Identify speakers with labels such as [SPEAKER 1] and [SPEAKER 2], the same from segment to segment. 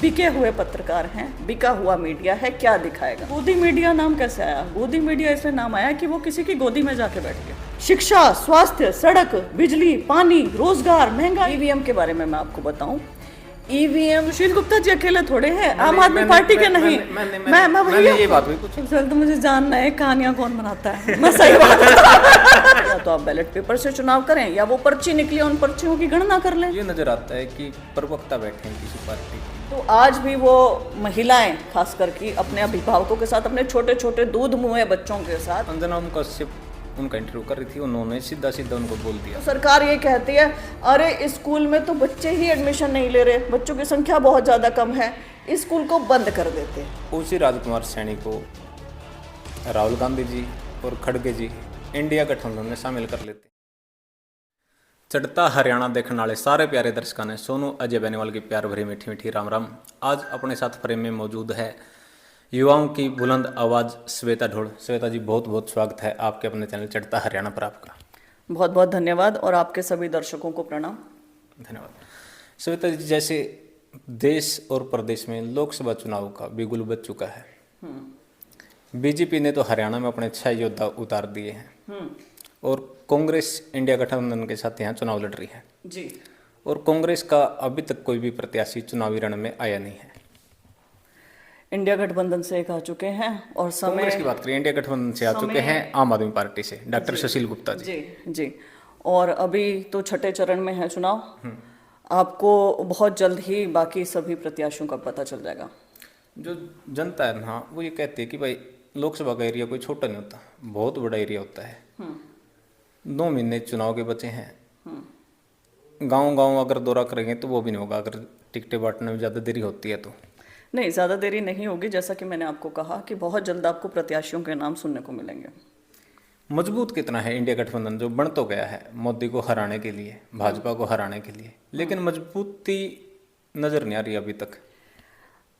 [SPEAKER 1] बिके हुए पत्रकार हैं, बिका हुआ मीडिया है, क्या दिखाएगा। गोदी मीडिया नाम कैसे आया? गोदी मीडिया इसलिए नाम आया कि वो किसी की गोदी में जाके बैठ गया। शिक्षा, स्वास्थ्य, सड़क, बिजली, पानी, रोजगार, महंगाई। ईवीएम के बारे में मैं आपको बताऊं, ईवीएम सुशील गुप्ता जी अकेले थोड़े हैं, आम आदमी पार्टी के नहीं। मैं ये बात हुई कुछ सर, तो मुझे जानना है कहानियां कौन बनाता है। मैं सही बात या तो आप बैलेट पेपर से चुनाव करें या वो पर्ची निकली उन पर्चियों की गणना कर लें।
[SPEAKER 2] ये नजर आता है कि प्रवक्ता बैठे हैं किसी पार्टी के।
[SPEAKER 1] तो आज भी वो महिलाएं खास करके अपने अभिभावकों के साथ, अपने छोटे छोटे दूध मुँहे बच्चों के साथ,
[SPEAKER 2] अंजना कश्यप उनका इंटरव्यू कर रही थी, उन्होंने सीधा सीधा उनको बोल दिया।
[SPEAKER 1] तो सरकार ये कहती है अरे स्कूल में तो बच्चे ही एडमिशन नहीं ले रहे, बच्चों की संख्या बहुत ज़्यादा कम है, इस स्कूल को बंद कर देते हैं।
[SPEAKER 2] उसी राजकुमार सैनी को राहुल गांधी जी और खड़गे जी इंडिया गठबंधन में शामिल कर लेते। चढ़ता हरियाणा देखने वाले सारे प्यारे दर्शकों ने सोनू अजय बेनीवाल की प्यार भरी मीठी मीठी राम राम। आज अपने साथ फ्रेम में मौजूद है युवाओं की बुलंद आवाज़ श्वेता ढोल। श्वेता जी, बहुत बहुत स्वागत है आपके अपने चैनल चढ़ता हरियाणा पर आपका।
[SPEAKER 1] बहुत बहुत धन्यवाद और आपके सभी दर्शकों को प्रणाम।
[SPEAKER 2] धन्यवाद। श्वेता जी, जैसे देश और प्रदेश में लोकसभा चुनाव का बिगुल बज चुका है, बीजेपी ने तो हरियाणा में अपने 6 योद्धा उतार दिए हैं और कांग्रेस इंडिया गठबंधन के साथ यहाँ चुनाव लड़ रही है
[SPEAKER 1] जी।
[SPEAKER 2] और कांग्रेस का अभी तक कोई भी प्रत्याशी चुनावी रण में आया नहीं है।
[SPEAKER 1] इंडिया गठबंधन से एक आ चुके हैं और
[SPEAKER 2] कांग्रेस की बात करें, इंडिया गठबंधन से आ चुके हैं आम आदमी पार्टी से डॉक्टर सुशील गुप्ता जी।
[SPEAKER 1] जी। और अभी तो छठे चरण में है चुनाव, आपको बहुत जल्द ही बाकी सभी प्रत्याशियों का पता चल जाएगा।
[SPEAKER 2] जो जनता है ना, वो ये कहती है कि भाई लोकसभा का एरिया कोई छोटा नहीं होता, बहुत बड़ा एरिया होता है। 2 महीने चुनाव के बचे हैं, गांव गांव अगर दौरा करेंगे तो वो भी नहीं होगा अगर टिकटें बांटने में ज़्यादा देरी होती है तो।
[SPEAKER 1] नहीं, ज़्यादा देरी नहीं होगी, जैसा कि मैंने आपको कहा कि बहुत जल्द आपको प्रत्याशियों के नाम सुनने को मिलेंगे।
[SPEAKER 2] मजबूत कितना है इंडिया गठबंधन? जो बन तो गया है मोदी को हराने के लिए, भाजपा को हराने के लिए, लेकिन मजबूती नजर नहीं आ रही अभी तक।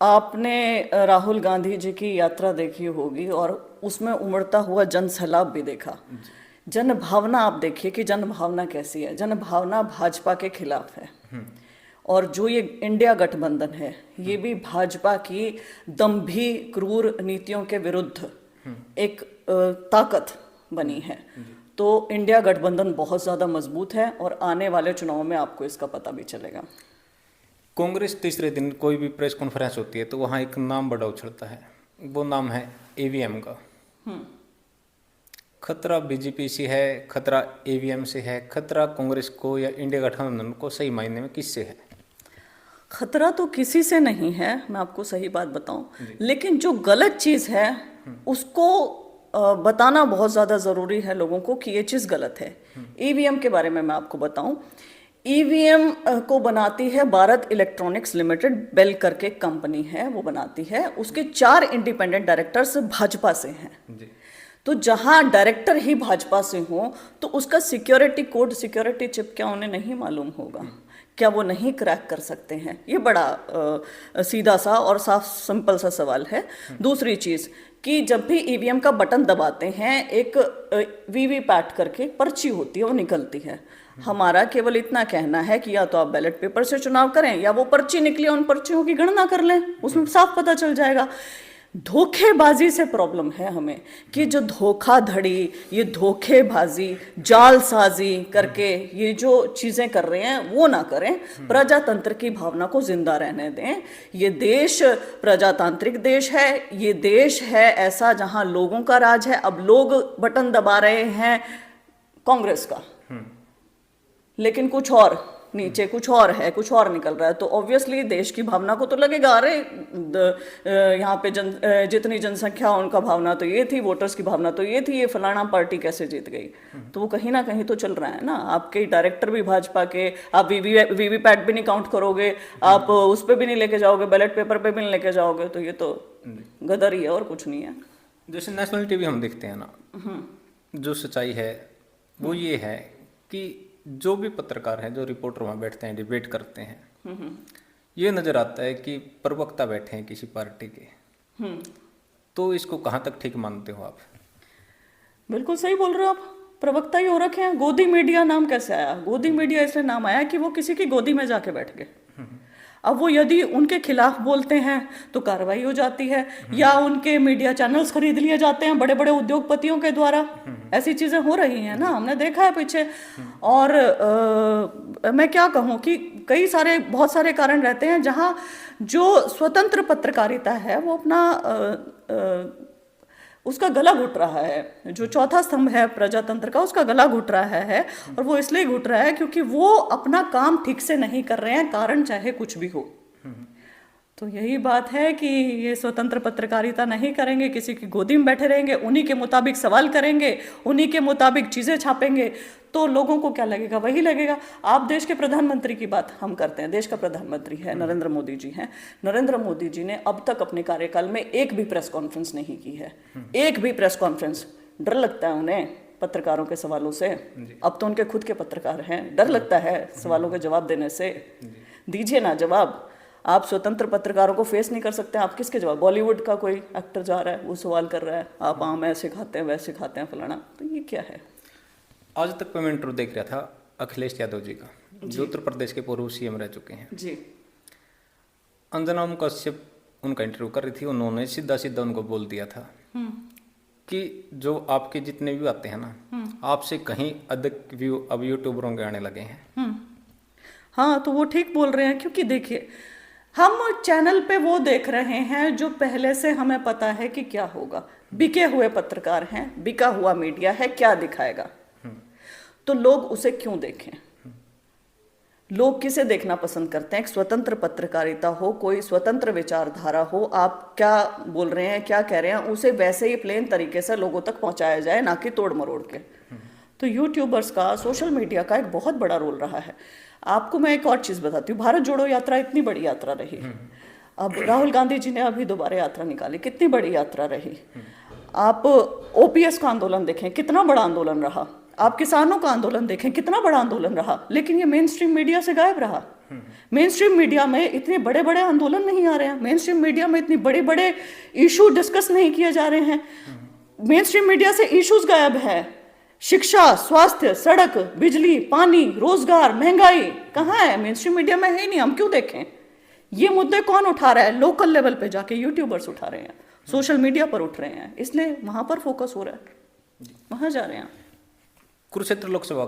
[SPEAKER 1] आपने राहुल गांधी जी की यात्रा देखी होगी और उसमें उमड़ता हुआ जन सैलाब भी देखा। जन भावना आप देखिए कि जन भावना कैसी है। जन भावना भाजपा के खिलाफ है और जो ये इंडिया गठबंधन है ये भी भाजपा की दंभी क्रूर नीतियों के विरुद्ध एक ताकत बनी है। तो इंडिया गठबंधन बहुत ज़्यादा मजबूत है और आने वाले चुनाव में आपको इसका पता भी चलेगा।
[SPEAKER 2] कांग्रेस तीसरे दिन कोई भी प्रेस कॉन्फ्रेंस होती है तो वहाँ एक नाम बड़ा उछलता है, वो नाम है ईवीएम का। खतरा बीजेपी से है, खतरा ईवीएम से है, खतरा कांग्रेस को या इंडिया गठबंधन को सही मायने में किससे है?
[SPEAKER 1] खतरा तो किसी से नहीं है, मैं आपको सही बात बताऊं, लेकिन जो गलत चीज़ है उसको बताना बहुत ज़्यादा ज़रूरी है लोगों को कि ये चीज़ गलत है। ईवीएम के बारे में मैं आपको बताऊं, ईवीएम को बनाती है भारत इलेक्ट्रॉनिक्स लिमिटेड, बेल करके कंपनी है, वो बनाती है। उसके 4 इंडिपेंडेंट डायरेक्टर्स भाजपा से हैं। तो जहां डायरेक्टर ही भाजपा से हो तो उसका सिक्योरिटी कोड, सिक्योरिटी चिप क्या उन्हें नहीं मालूम होगा? क्या वो नहीं क्रैक कर सकते हैं? ये बड़ा सीधा सा और साफ सिंपल सा सवाल है। दूसरी चीज़ कि जब भी ईवीएम का बटन दबाते हैं एक वीवीपैट करके पर्ची होती है, वो निकलती है। हमारा केवल इतना कहना है कि या तो आप बैलेट पेपर से चुनाव करें या वो पर्ची निकली उन पर्चियों की गणना कर लें, उसमें साफ पता चल जाएगा। धोखेबाजी से प्रॉब्लम है हमें कि जो धोखाधड़ी, ये धोखेबाजी, जालसाजी करके ये जो चीज़ें कर रहे हैं वो ना करें। प्रजातंत्र की भावना को जिंदा रहने दें। ये देश प्रजातांत्रिक देश है, ये देश है ऐसा जहां लोगों का राज है। अब लोग बटन दबा रहे हैं कांग्रेस का, लेकिन कुछ और नीचे कुछ और है, कुछ और निकल रहा है, तो ऑब्वियसली देश की भावना को तो लगेगा अरे यहाँ पे जितनी जनसंख्या उनका भावना तो ये थी, वोटर्स की भावना तो ये थी, ये फलाना पार्टी कैसे जीत गई। तो वो कहीं ना कहीं तो चल रहा है ना। आपके डायरेक्टर भी भाजपा के, आप वीवीपैट भी नहीं काउंट करोगे, आप उस पर भी नहीं लेके जाओगे, बैलेट पेपर पे भी नहीं लेके जाओगे, तो ये तो गदर ही है और कुछ नहीं है।
[SPEAKER 2] जैसे नेशनल टीवी हम देखते हैं ना, जो सच्चाई है वो ये है कि जो भी पत्रकार हैं, जो रिपोर्टर वहाँ बैठते हैं, डिबेट करते हैं, ये नज़र आता है कि प्रवक्ता बैठे हैं किसी पार्टी के। तो इसको कहाँ तक ठीक मानते हो आप?
[SPEAKER 1] बिल्कुल सही बोल रहे हो आप, प्रवक्ता ही हो रखे हैं। गोदी मीडिया नाम कैसे आया? गोदी मीडिया इसलिए नाम आया कि वो किसी की गोदी में जाके बैठ गए। अब वो यदि उनके खिलाफ बोलते हैं तो कार्रवाई हो जाती है, या उनके मीडिया चैनल्स खरीद लिए जाते हैं बड़े बड़े उद्योगपतियों के द्वारा। ऐसी चीजें हो रही हैं ना, हमने देखा है पीछे। और मैं क्या कहूँ कि कई सारे बहुत सारे कारण रहते हैं जहाँ जो स्वतंत्र पत्रकारिता है वो अपना उसका गला घुट रहा है। जो चौथा स्तंभ है प्रजातंत्र का, उसका गला घुट रहा है। और वो इसलिए घुट रहा है क्योंकि वो अपना काम ठीक से नहीं कर रहे हैं, कारण चाहे कुछ भी हो। तो यही बात है कि ये स्वतंत्र पत्रकारिता नहीं करेंगे, किसी की गोदी में बैठे रहेंगे, उन्हीं के मुताबिक सवाल करेंगे, उन्हीं के मुताबिक चीज़ें छापेंगे, तो लोगों को क्या लगेगा? वही लगेगा। आप देश के प्रधानमंत्री की बात हम करते हैं, देश का प्रधानमंत्री है नरेंद्र मोदी जी हैं। नरेंद्र मोदी जी ने अब तक अपने कार्यकाल में एक भी प्रेस कॉन्फ्रेंस नहीं की है, एक भी प्रेस कॉन्फ्रेंस। डर लगता है उन्हें पत्रकारों के सवालों से। अब तो उनके खुद के पत्रकार हैं, डर लगता है सवालों के जवाब देने से। दीजिए ना जवाब। आप स्वतंत्र पत्रकारों को फेस नहीं कर सकते, आप किसके जवाब? बॉलीवुड का कोई एक्टर जा रहा है, वो सवाल कर रहा है, आप आम ऐसे खाते हैं वैसे खाते हैं फलाना, तो ये क्या है?
[SPEAKER 2] आज तक मैं इंटरव्यू देख रहा था अखिलेश यादव जी का, जो उत्तर प्रदेश के पूर्व सीएम रह चुके हैं
[SPEAKER 1] जी।
[SPEAKER 2] अंजना कश्यप उनका इंटरव्यू कर रही थी, उन्होंने सीधा सीधा उनको बोल दिया था कि जो आपके जितने व्यू आते हैं ना, आपसे कहीं अधिक व्यू अब यूट्यूबरों के आने लगे हैं।
[SPEAKER 1] हाँ, तो वो ठीक बोल रहे हैं, क्योंकि देखिए हम चैनल पे वो देख रहे हैं जो पहले से हमें पता है कि क्या होगा। बिके हुए पत्रकार हैं, बिका हुआ मीडिया है, क्या दिखाएगा? तो लोग उसे क्यों देखें? लोग किसे देखना पसंद करते हैं? एक स्वतंत्र पत्रकारिता हो, कोई स्वतंत्र विचारधारा हो, आप क्या बोल रहे हैं, क्या कह रहे हैं, उसे वैसे ही प्लेन तरीके से लोगों तक पहुंचाया जाए, ना कि तोड़ मरोड़ के। तो यूट्यूबर्स का, सोशल मीडिया का एक बहुत बड़ा रोल रहा है। आपको मैं एक और चीज़ बताती हूँ, भारत जोड़ो यात्रा इतनी बड़ी यात्रा रही। अब राहुल गांधी जी ने अभी दोबारा यात्रा निकाली, कितनी बड़ी यात्रा रही। आप ओपीएस का आंदोलन देखें, कितना बड़ा आंदोलन रहा। आप किसानों का आंदोलन देखें, कितना बड़ा आंदोलन रहा, लेकिन ये मेन स्ट्रीम मीडिया से गायब रहा। मेन स्ट्रीम मीडिया में इतने बड़े बड़े आंदोलन नहीं आ रहे हैं, मेन स्ट्रीम मीडिया में इतने बड़े बड़े इशू डिस्कस नहीं किए जा रहे हैं। मेन स्ट्रीम मीडिया से इश्यूज गायब है। शिक्षा, स्वास्थ्य, सड़क, बिजली, पानी, रोजगार, महंगाई कहाँ है? मेन स्ट्रीम मीडिया में है ही नहीं। हम क्यों देखें? ये मुद्दे कौन उठा रहा है? लोकल लेवल पे जाके यूट्यूबर्स उठा रहे हैं, सोशल मीडिया पर उठ रहे हैं, इसलिए वहां पर फोकस हो रहा है, वहां जा रहे हैं।
[SPEAKER 2] कुरुक्षेत्र लोकसभा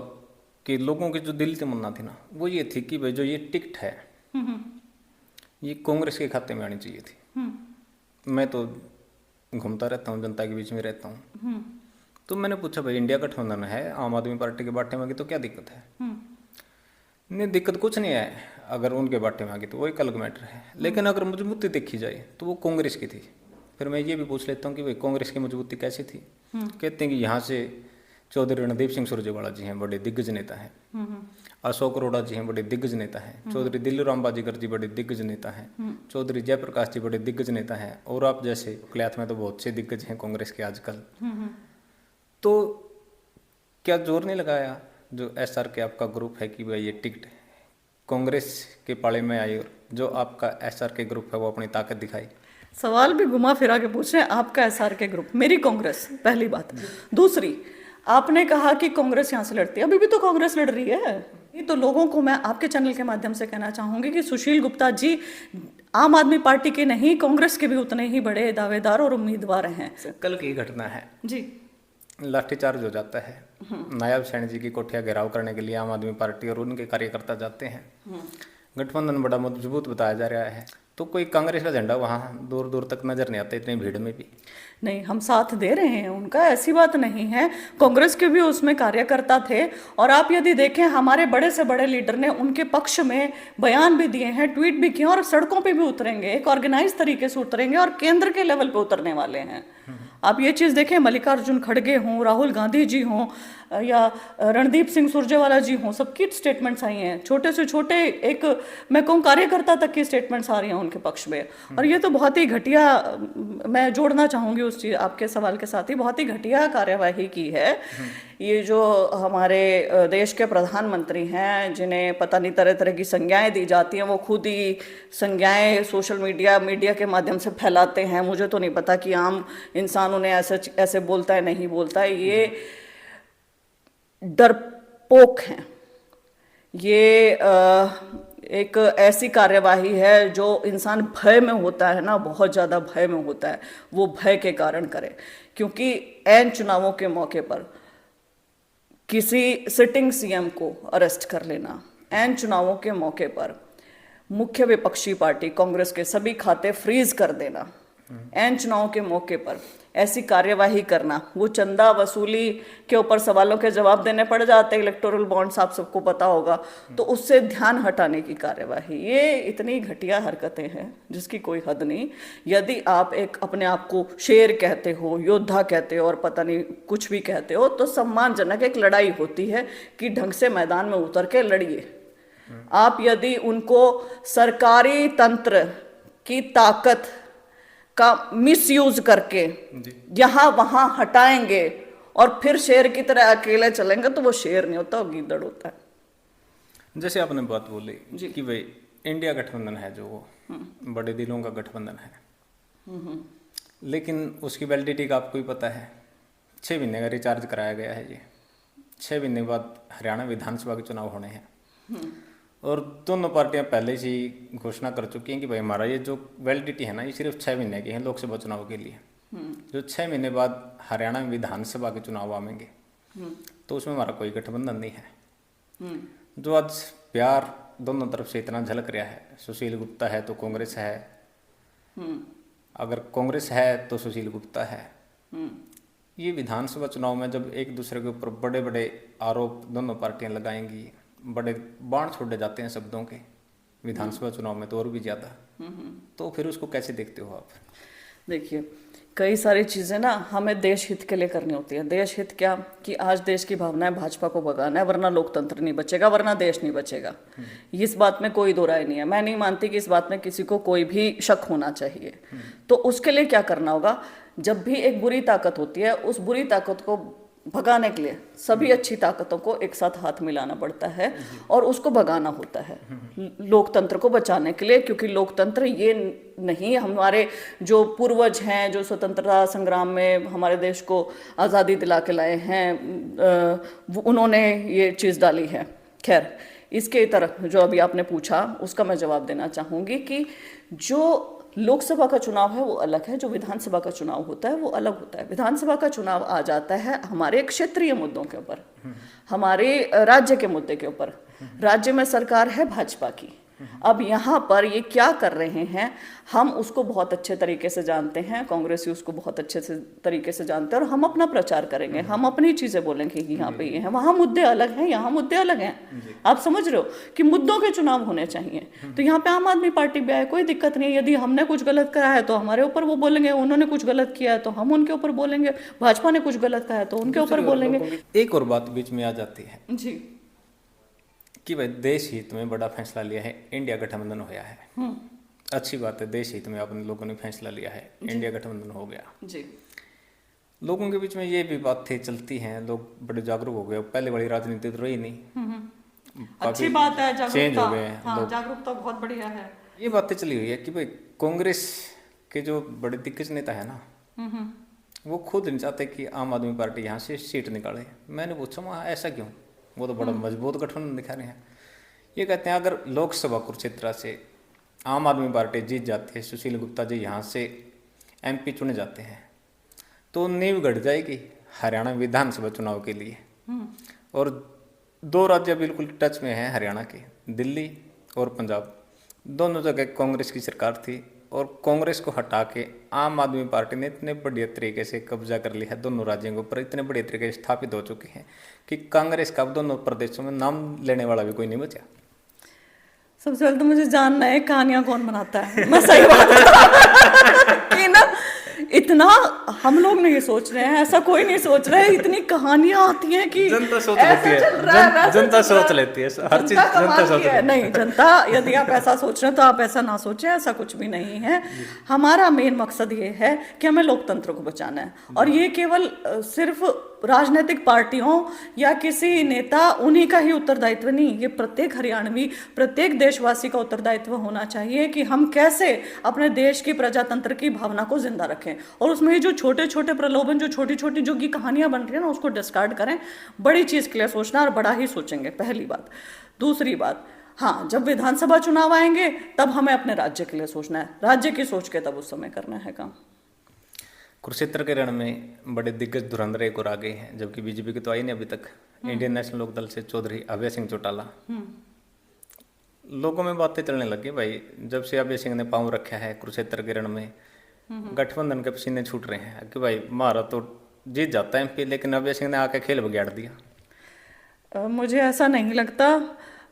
[SPEAKER 2] के लोगों की जो दिल तमन्ना थी ना, वो ये थी कि भाई जो ये टिकट है ये कांग्रेस के खाते में आनी चाहिए थी। मैं तो घूमता रहता हूँ, जनता के बीच में रहता हूँ, तो मैंने पूछा भाई इंडिया गठबंधन है, आम आदमी पार्टी के बाटे में आ गई तो क्या दिक्कत है? नहीं, दिक्कत कुछ नहीं है, अगर उनके बाटे में आ गई तो वो एक अलग मैटर है, लेकिन अगर मजबूती देखी जाए तो वो कांग्रेस की थी। फिर मैं ये भी पूछ लेता हूँ कि भाई कांग्रेस की मजबूती कैसी थी? कहते हैं कि यहाँ से चौधरी रणदीप सिंह सुरजेवाला जी हैं, बड़े दिग्गज नेता हैं। अशोक अरोड़ा जी हैं, बड़े दिग्गज नेता हैं। चौधरी दिल्लूराम बाजीगर जी बड़े दिग्गज नेता हैं। चौधरी जयप्रकाश जी बड़े दिग्गज नेता हैं। और आप जैसे क्लैथ में तो बहुत से दिग्गज हैं कांग्रेस के आजकल। तो क्या जोर नहीं लगाया जो एसआर के आपका ग्रुप है कि भाई ये टिकट कांग्रेस के पाले में आई, और जो आपका एसआर के ग्रुप है वो अपनी ताकत दिखाई?
[SPEAKER 1] सवाल भी घुमा फिरा के पूछ रहे हैं। आपका एसआर के ग्रुप, मेरी कांग्रेस, पहली बात। दूसरी, आपने कहा कि कांग्रेस यहाँ से लड़ती है, अभी भी तो कांग्रेस लड़ रही है। ये तो लोगों को मैं आपके चैनल के माध्यम से कहना चाहूंगी कि सुशील गुप्ता जी आम आदमी पार्टी के नहीं, कांग्रेस के भी उतने ही बड़े दावेदार और उम्मीदवार हैं।
[SPEAKER 2] कल की घटना है
[SPEAKER 1] जी,
[SPEAKER 2] लाठीचार्ज हो जाता है, नायब सैनी जी की कोठिया घेराव करने के लिए आम आदमी पार्टी और उनके कार्यकर्ता जाते हैं। गठबंधन बड़ा मजबूत बताया जा रहा है, तो कोई कांग्रेस का झंडा वहाँ दूर दूर तक नजर नहीं आता, इतनी भीड़ में भी।
[SPEAKER 1] नहीं, हम साथ दे रहे हैं उनका, ऐसी बात नहीं है। कांग्रेस के भी उसमें कार्यकर्ता थे, और आप यदि देखें हमारे बड़े से बड़े लीडर ने उनके पक्ष में बयान भी दिए हैं, ट्वीट भी किए, और सड़कों पे भी उतरेंगे, एक ऑर्गेनाइज तरीके से उतरेंगे और केंद्र के लेवल पे उतरने वाले हैं। आप ये चीज़ देखें, मल्लिकार्जुन खड़गे हों, राहुल गांधी जी हों, या रणदीप सिंह सुरजेवाला जी हों, सबकी स्टेटमेंट्स आई हैं। छोटे से छोटे, एक मैं कहूँ कार्यकर्ता तक की स्टेटमेंट्स आ रही हैं उनके पक्ष में। और ये तो बहुत ही घटिया, मैं जोड़ना चाहूँगी उस चीज़ आपके सवाल के साथ ही, बहुत ही घटिया कार्यवाही की है। ये जो हमारे देश के प्रधानमंत्री हैं, जिन्हें पता नहीं तरह तरह की संज्ञाएं दी जाती हैं, वो खुद ही संज्ञाएं सोशल मीडिया के माध्यम से फैलाते हैं। मुझे तो नहीं पता कि आम इंसान उन्हें ऐसे बोलता है, नहीं बोलता है। ये डरपोक हैं, ये एक ऐसी कार्यवाही है जो इंसान भय में होता है ना, बहुत ज़्यादा भय में होता है, वो भय के कारण करे। क्योंकि ऐन चुनावों के मौके पर किसी सिटिंग सीएम को अरेस्ट कर लेना, ऐन चुनावों के मौके पर मुख्य विपक्षी पार्टी कांग्रेस के सभी खाते फ्रीज कर देना, ऐन चुनाव के मौके पर ऐसी कार्यवाही करना, वो चंदा वसूली के ऊपर सवालों के जवाब देने पड़ जाते हैं, इलेक्टोरल बॉन्ड्स आप सबको पता होगा, तो उससे ध्यान हटाने की कार्यवाही, ये इतनी घटिया हरकतें हैं जिसकी कोई हद नहीं। यदि आप एक अपने आप को शेर कहते हो, योद्धा कहते हो और पता नहीं कुछ भी कहते हो, तो सम्मानजनक एक लड़ाई होती है कि ढंग से मैदान में उतर के लड़िए। आप यदि उनको सरकारी तंत्र की ताकत का मिसयूज करके यहाँ वहां हटाएंगे और फिर शेर की तरह अकेले चलेंगे, तो वो शेर नहीं होता, वो गीदड़ होता है।
[SPEAKER 2] जैसे आपने बात बोली कि भाई इंडिया गठबंधन है जो वो बड़े दिलों का गठबंधन है, लेकिन उसकी वैलिडिटी का आपको ही पता है। 6 महीने का रिचार्ज कराया गया है। ये 6 महीने के बाद हरियाणा विधानसभा के चुनाव होने हैं और दोनों पार्टियां पहले से ही घोषणा कर चुकी हैं कि भाई हमारा ये जो वैलिडिटी है ना, ये सिर्फ 6 महीने की है लोकसभा चुनाव के लिए। जो 6 महीने बाद हरियाणा में विधानसभा के चुनाव आएंगे तो उसमें हमारा कोई गठबंधन नहीं है। जो आज प्यार दोनों तरफ से इतना झलक रहा है, सुशील गुप्ता है तो कांग्रेस है, अगर कांग्रेस है तो सुशील गुप्ता है। ये विधानसभा चुनाव में जब एक दूसरे के ऊपर बड़े बड़े आरोप दोनों पार्टियां लगाएंगी, बड़े बाण छोड़े जाते हैं शब्दों के विधानसभा चुनाव में तो और भी ज्यादा, तो फिर उसको कैसे देखते हो आप?
[SPEAKER 1] देखिए, कई सारी चीज़ें ना हमें देश हित के लिए करनी होती है। देश हित क्या कि आज देश की भावना है भाजपा को भगाना है, वरना लोकतंत्र नहीं बचेगा, वरना देश नहीं बचेगा। इस बात में कोई दो राय नहीं है। मैं नहीं मानती कि इस बात में किसी को कोई भी शक होना चाहिए। तो उसके लिए क्या करना होगा, जब भी एक बुरी ताकत होती है, उस बुरी ताकत को भगाने के लिए सभी अच्छी ताकतों को एक साथ हाथ मिलाना पड़ता है और उसको भगाना होता है लोकतंत्र को बचाने के लिए। क्योंकि लोकतंत्र ये नहीं, हमारे जो पूर्वज हैं जो स्वतंत्रता संग्राम में हमारे देश को आज़ादी दिला के लाए हैं, उन्होंने ये चीज़ डाली है। खैर, इसके तरफ जो अभी आपने पूछा उसका मैं जवाब देना चाहूँगी कि जो लोकसभा का चुनाव है वो अलग है, जो विधानसभा का चुनाव होता है वो अलग होता है। विधानसभा का चुनाव आ जाता है हमारे क्षेत्रीय मुद्दों के ऊपर, हमारे राज्य के मुद्दे के ऊपर। राज्य में सरकार है भाजपा की। अब यहाँ पर ये क्या कर रहे हैं, हम उसको बहुत अच्छे तरीके से जानते हैं, कांग्रेसी उसको बहुत अच्छे से तरीके से जानते हैं, और हम अपना प्रचार करेंगे, हम अपनी चीज़ें बोलेंगे कि यहाँ पे ये है, वहाँ मुद्दे अलग हैं, यहाँ मुद्दे अलग हैं। आप समझ रहे हो कि मुद्दों के चुनाव होने चाहिए। तो यहाँ पे आम आदमी पार्टी भी आए, कोई दिक्कत नहीं है। यदि हमने कुछ गलत करा है तो हमारे ऊपर वो बोलेंगे, उन्होंने कुछ गलत किया है तो हम उनके ऊपर बोलेंगे, भाजपा ने कुछ गलत कहा है तो उनके ऊपर बोलेंगे।
[SPEAKER 2] एक और बात बीच में आ जाती है
[SPEAKER 1] जी
[SPEAKER 2] कि भाई देश हित में बड़ा फैसला लिया है, इंडिया गठबंधन होया है। अच्छी बात है, देश हित में अपने लोगों ने फैसला लिया है, इंडिया गठबंधन हो गया
[SPEAKER 1] जी।
[SPEAKER 2] लोगों के बीच में ये भी बातें चलती हैं, लोग बड़े जागरूक हो गए, पहले वाली राजनीति तो रही नहीं।
[SPEAKER 1] अच्छी बात है,
[SPEAKER 2] चेंज हो गए,
[SPEAKER 1] हाँ, जागरूकता बहुत बढ़िया है।
[SPEAKER 2] ये बातें चली हुई है कि भाई कांग्रेस के जो बड़े दिग्गज नेता है ना, वो खुद नहीं चाहते कि आम आदमी पार्टी यहाँ से सीट निकाले। मैंने पूछा वहाँ ऐसा क्यों, वो तो बड़ा मजबूत गठबंधन दिखा रहे हैं। ये कहते हैं अगर लोकसभा कुरुक्षेत्र से आम आदमी पार्टी जीत जाती है, सुशील गुप्ता जी यहाँ से एमपी चुने जाते हैं, तो नींव गढ़ जाएगी हरियाणा विधानसभा चुनाव के लिए। और 2 राज्य बिल्कुल टच में हैं हरियाणा के, दिल्ली और पंजाब, दोनों जगह कांग्रेस की सरकार थी और कांग्रेस को हटा के आम आदमी पार्टी ने इतने बढ़िया तरीके से कब्जा कर लिया है दोनों राज्यों के ऊपर, इतने बढ़िया तरीके से स्थापित हो चुके हैं कि कांग्रेस का अब दोनों प्रदेशों में नाम लेने वाला भी कोई नहीं बचा।
[SPEAKER 1] सबसे पहले तो मुझे जानना है कहानियां कौन बनाता है। मैं सही बात कि ना, इतना हम लोग नहीं सोच रहे हैं, ऐसा कोई नहीं सोच रहा है। इतनी कहानियां आती हैं कि
[SPEAKER 2] जनता सोच लेती है, जनता सोच लेती है, हर चीज जनता सोच लेती है।
[SPEAKER 1] नहीं, जनता यदि आप ऐसा सोच रहे हैं तो आप ऐसा ना सोचें, ऐसा कुछ भी नहीं है। हमारा मेन मकसद ये है कि हमें लोकतंत्र को बचाना है, और ये केवल सिर्फ राजनीतिक पार्टियों या किसी नेता उन्हीं का ही उत्तरदायित्व नहीं, ये प्रत्येक हरियाणवी, प्रत्येक देशवासी का उत्तरदायित्व होना चाहिए कि हम कैसे अपने देश की प्रजातंत्र की भावना को जिंदा रखें। और उसमें जो छोटे छोटे प्रलोभन, जो छोटी छोटी जो की कहानियां बन रही है ना, उसको डिस्कार्ड करें, बड़ी चीज के लिए सोचना और बड़ा ही सोचेंगे, पहली बात। दूसरी बात, हाँ, जब विधानसभा चुनाव आएंगे तब हमें अपने राज्य के लिए सोचना है, राज्य की सोच के तब उस समय करना है काम।
[SPEAKER 2] कुरुक्षेत्र के रण में बड़े दिग्गज धुरंधर एक और आ गए हैं, जबकि बीजेपी की तो आई नहीं अभी तक। इंडियन नेशनल लोकदल से चौधरी अभय सिंह चौटाला। लोगों में बातें चलने लगी भाई, जब से अभय सिंह ने पांव रखा है कुरुक्षेत्र के रण में, गठबंधन के पसीने छूट रहे हैं कि भाई हमारा तो जीत जाता है एमपी, लेकिन अभय सिंह ने आके खेल बिगाड़ दिया।
[SPEAKER 1] मुझे ऐसा नहीं लगता।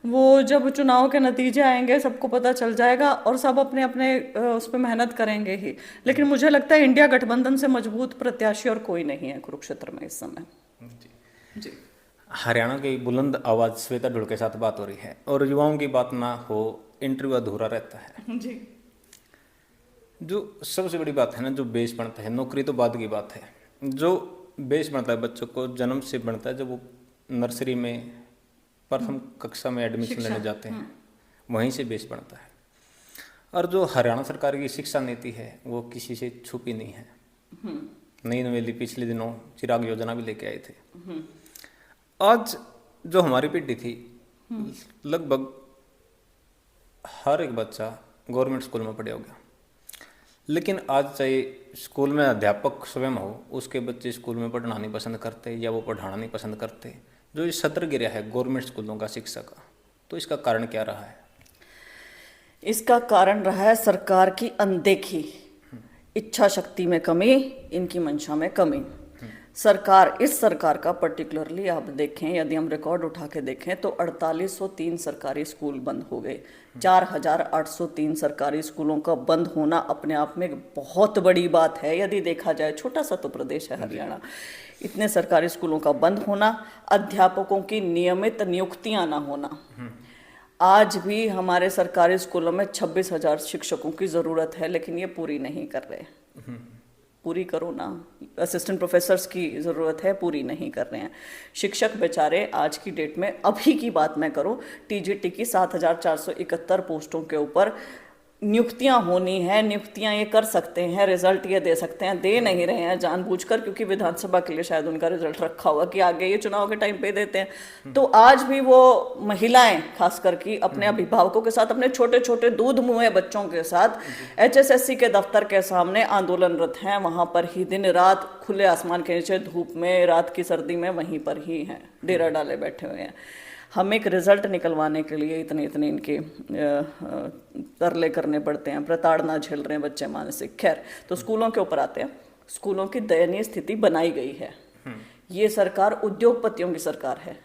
[SPEAKER 1] वो जब चुनाव के नतीजे आएंगे सबको पता चल जाएगा और सब अपने अपने उस पर मेहनत करेंगे ही। लेकिन मुझे लगता है इंडिया गठबंधन से मजबूत प्रत्याशी और कोई नहीं है कुरुक्षेत्र में इस समय।
[SPEAKER 2] जी। हरियाणा की बुलंद आवाज श्वेता ढुल के साथ बात हो रही है, और युवाओं की बात ना हो इंटरव्यू अधूरा रहता है।
[SPEAKER 1] जी।
[SPEAKER 2] जो सबसे बड़ी बात है ना, जो बेस बनता है, नौकरी तो बाद की बात है, जो बेस बनता है बच्चों को जन्म से बनता है, जब वो नर्सरी में प्रथम कक्षा में एडमिशन लेने जाते हैं, वहीं से बेस बनता है। और जो हरियाणा सरकार की शिक्षा नीति है वो किसी से छुपी नहीं है। नई नवेली पिछले दिनों चिराग योजना भी लेके आए थे। आज जो हमारी पीढ़ी थी, लगभग हर एक बच्चा गवर्नमेंट स्कूल में पढ़ा होगा, लेकिन आज चाहे स्कूल में अध्यापक स्वयं हो, उसके बच्चे स्कूल में पढ़ना नहीं पसंद करते या वो पढ़ाना नहीं पसंद करते। जो ये सत्र गिरा है गवर्नमेंट स्कूलों का शिक्षा का, तो इसका कारण क्या रहा है?
[SPEAKER 1] इसका कारण रहा है सरकार की अनदेखी, इच्छा शक्ति में कमी, इनकी मंशा में कमी। सरकार, इस सरकार का पर्टिकुलरली आप देखें, यदि हम रिकॉर्ड उठा के देखें तो 4803 सरकारी स्कूल बंद हो गए। 4803 सरकारी स्कूलों का बंद होना अपने आप में बहुत बड़ी बात है। यदि देखा जाए, छोटा सा तो प्रदेश है हरियाणा, इतने सरकारी स्कूलों का बंद होना, अध्यापकों की नियमित नियुक्तियां ना होना। आज भी हमारे सरकारी स्कूलों में 26,000 शिक्षकों की ज़रूरत है, लेकिन ये पूरी नहीं कर रहे। पूरी करो ना, असिस्टेंट प्रोफेसर्स की ज़रूरत है, पूरी नहीं कर रहे हैं। शिक्षक बेचारे आज की डेट में, अभी की बात मैं करूं, टीजीटी की 7,471 पोस्टों के ऊपर नियुक्तियां होनी है। नियुक्तियां ये कर सकते हैं, रिजल्ट ये दे सकते हैं, दे नहीं रहे हैं जानबूझकर, क्योंकि विधानसभा के लिए शायद उनका रिजल्ट रखा हुआ कि आगे ये चुनाव के टाइम पे देते हैं। तो आज भी वो महिलाएं खास करके अपने अभिभावकों के साथ, अपने छोटे छोटे दूध मुँहे बच्चों के साथ HSSC के दफ्तर के सामने आंदोलनरत हैं। वहां पर ही दिन रात खुले आसमान के नीचे, धूप में, रात की सर्दी में वहीं पर ही हैं, डेरा डाले बैठे हुए हैं। हम एक रिजल्ट निकलवाने के लिए इतने इतने इनके तरले करने पड़ते हैं, प्रताड़ना झेल रहे हैं बच्चे मानसिक। खैर, तो स्कूलों के ऊपर आते हैं। स्कूलों की दयनीय स्थिति बनाई गई है। ये सरकार उद्योगपतियों की सरकार है।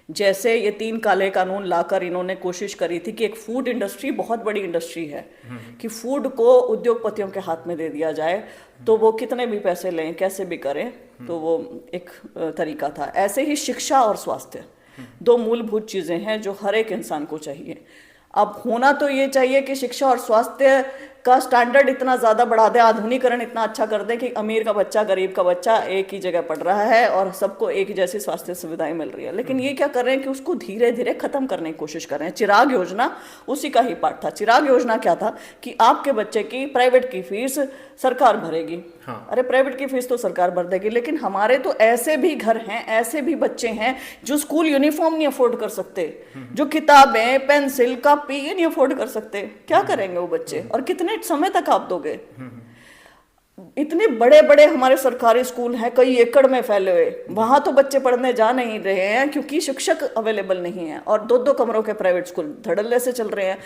[SPEAKER 1] जैसे ये 3 काले कानून लाकर इन्होंने कोशिश करी थी कि एक फूड इंडस्ट्री, बहुत बड़ी इंडस्ट्री है, कि फूड को उद्योगपतियों के हाथ में दे दिया जाए, तो वो कितने भी पैसे लें, कैसे भी करें, तो वो एक तरीका था। ऐसे ही शिक्षा और स्वास्थ्य, 2 मूलभूत चीज़ें हैं जो हर एक इंसान को चाहिए। अब होना तो ये चाहिए कि शिक्षा और स्वास्थ्य का स्टैंडर्ड इतना ज़्यादा बढ़ा दें, आधुनिकरण इतना अच्छा कर दें कि अमीर का बच्चा, गरीब का बच्चा एक ही जगह पढ़ रहा है और सबको एक ही जैसी स्वास्थ्य सुविधाएं मिल रही है। लेकिन ये क्या कर रहे हैं कि उसको धीरे धीरे खत्म करने की कोशिश कर रहे हैं। चिराग योजना उसी का ही पार्ट था। चिराग योजना क्या था कि आपके बच्चे की प्राइवेट की फीस सरकार भरेगी। हाँ। अरे प्राइवेट की फीस तो सरकार भर देगी, लेकिन हमारे तो ऐसे भी घर हैं, ऐसे भी बच्चे हैं जो स्कूल यूनिफॉर्म नहीं अफोर्ड कर सकते, जो किताबें, पेंसिल, कॉपी ये नहीं अफोर्ड कर सकते। क्या करेंगे वो बच्चे, और कितने समय तक आप दोगे? इतने बड़े बड़े हमारे सरकारी स्कूल हैं, कई एकड़ में फैले हुए, वहां तो बच्चे पढ़ने जा नहीं रहे हैं क्योंकि शिक्षक अवेलेबल नहीं है, और 2-2 कमरों के प्राइवेट स्कूल धड़ल्ले से चल रहे हैं।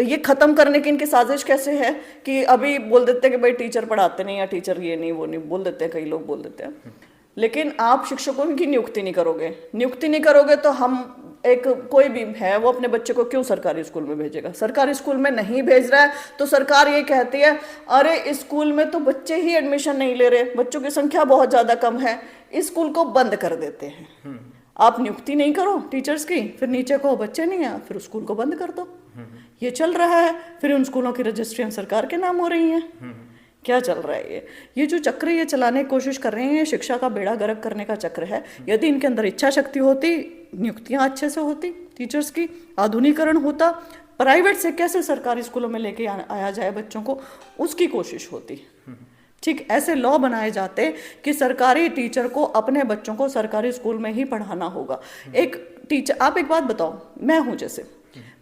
[SPEAKER 1] ये खत्म करने की इनकी साजिश कैसे है कि अभी बोल देते हैं कि भाई टीचर पढ़ाते नहीं, या टीचर ये नहीं वो नहीं, बोल देते हैं, कई लोग बोल देते हैं, लेकिन आप शिक्षकों की नियुक्ति नहीं करोगे। नियुक्ति नहीं करोगे तो हम, एक कोई भी है वो अपने बच्चे को क्यों सरकारी स्कूल में भेजेगा? सरकारी स्कूल में नहीं भेज रहा है तो सरकार ये कहती है, अरे इस स्कूल में तो बच्चे ही एडमिशन नहीं ले रहे, बच्चों की संख्या बहुत ज़्यादा कम है, इस स्कूल को बंद कर देते हैं। आप नियुक्ति नहीं करो टीचर्स की, फिर नीचे को बच्चे नहीं है, फिर उस स्कूल को बंद कर दो। ये चल रहा है। फिर उन स्कूलों की रजिस्ट्रियाँ सरकार के नाम हो रही हैं। क्या चल रहा है ये जो चक्र ये चलाने की कोशिश कर रहे हैं, ये शिक्षा का बेड़ा गर्क करने का चक्र है। यदि इनके अंदर इच्छा शक्ति होती, नियुक्तियां अच्छे से होती टीचर्स की, आधुनिकरण होता, प्राइवेट से कैसे सरकारी स्कूलों में लेके आया जाए बच्चों को, उसकी कोशिश होती। ठीक ऐसे लॉ बनाए जाते कि सरकारी टीचर को अपने बच्चों को सरकारी स्कूल में ही पढ़ाना होगा। एक टीचर, आप एक बात बताओ, मैं हूँ जैसे,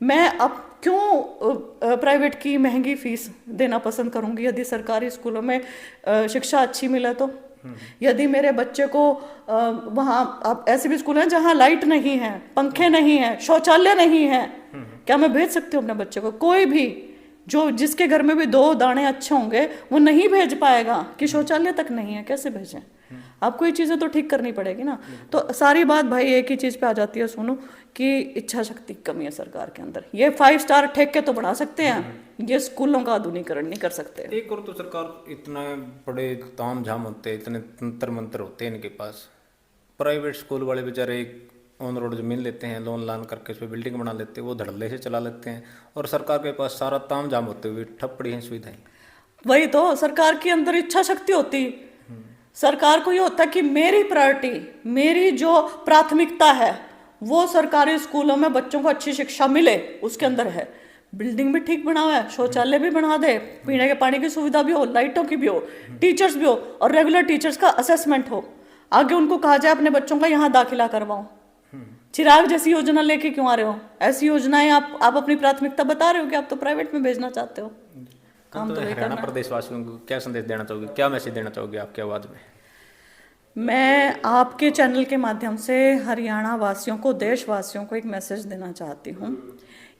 [SPEAKER 1] मैं अब क्यों प्राइवेट की महंगी फीस देना पसंद करूंगी यदि सरकारी स्कूलों में शिक्षा अच्छी मिले तो। यदि मेरे बच्चे को वहाँ, अब ऐसे भी स्कूल हैं जहाँ लाइट नहीं है, पंखे नहीं है, शौचालय नहीं है, क्या मैं भेज सकती हूँ अपने बच्चे को? कोई भी जो जिसके घर में भी 2 दाने अच्छे होंगे वो नहीं भेज पाएगा कि शौचालय तक नहीं है, कैसे भेजें? आपको ये चीज़ें तो ठीक करनी पड़ेगी ना। तो सारी बात भाई एक ही चीज़ पे आ जाती है सोनू, कि इच्छा शक्ति की कमी है सरकार के अंदर। ये 5 स्टार ठेके तो बढ़ा सकते हैं, ये स्कूलों का आधुनिकीकरण नहीं कर सकते।
[SPEAKER 2] एक और तो सरकार इतना बड़े ताम झाम होते हैं, इतने तंत्र मंत्र होते हैं इनके पास। प्राइवेट स्कूल वाले बेचारे ऑन रोड जमीन लेते हैं, लोन लान करके उस पर बिल्डिंग बना लेते हैं, वो धड़ल्ले से चला लेते हैं, और सरकार के पास सारा ताम झाम होते हुए ठप पड़ी हैं सुविधाएं।
[SPEAKER 1] वही तो, सरकार के अंदर इच्छा शक्ति होती। सरकार को ये होता है कि मेरी प्रायोरिटी, मेरी जो प्राथमिकता है वो सरकारी स्कूलों में बच्चों को अच्छी शिक्षा मिले, उसके अंदर है। बिल्डिंग भी ठीक बना हुआ है, शौचालय भी बना दे, पीने के पानी की सुविधा भी हो, लाइटों की भी हो, टीचर्स भी हो, और रेगुलर टीचर्स का असेसमेंट हो। आगे उनको कहा जाए अपने बच्चों का यहाँ दाखिला करवाओ। चिराग जैसी योजना लेके क्यों आ रहे हो? ऐसी योजनाएं आप अपनी प्राथमिकता बता रहे हो कि आप तो प्राइवेट में भेजना चाहते हो। काम तो
[SPEAKER 2] हरियाणा प्रदेशवासियों को क्या संदेश देना चाहोगे, क्या मैसेज देना चाहोगे आपकी आवाज़ में?
[SPEAKER 1] मैं आपके चैनल के माध्यम से हरियाणा वासियों को, देशवासियों को एक मैसेज देना चाहती हूँ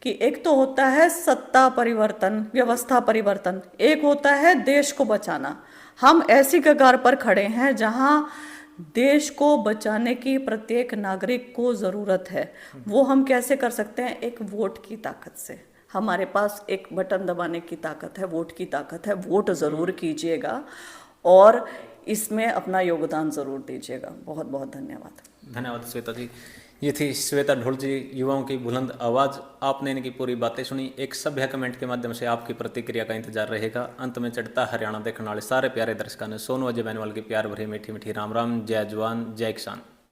[SPEAKER 1] कि एक तो होता है सत्ता परिवर्तन, व्यवस्था परिवर्तन, एक होता है देश को बचाना। हम ऐसी कगार पर खड़े हैं जहाँ देश को बचाने की प्रत्येक नागरिक को ज़रूरत है। वो हम कैसे कर सकते हैं? एक वोट की ताकत से। हमारे पास एक बटन दबाने की ताकत है, वोट की ताकत है। वोट ज़रूर कीजिएगा और इसमें अपना योगदान ज़रूर दीजिएगा। बहुत बहुत धन्यवाद।
[SPEAKER 2] धन्यवाद श्वेता जी। ये थी श्वेता ढोल जी, युवाओं की बुलंद आवाज़। आपने इनकी पूरी बातें सुनी। एक सभ्य कमेंट के माध्यम से आपकी प्रतिक्रिया का इंतजार रहेगा। अंत में चढ़ता हरियाणा देखने वाले सारे प्यारे दर्शकों ने सोनू अजय बैनवाल की प्यार भरी मीठी मीठी राम राम। जय जवान जय किसान।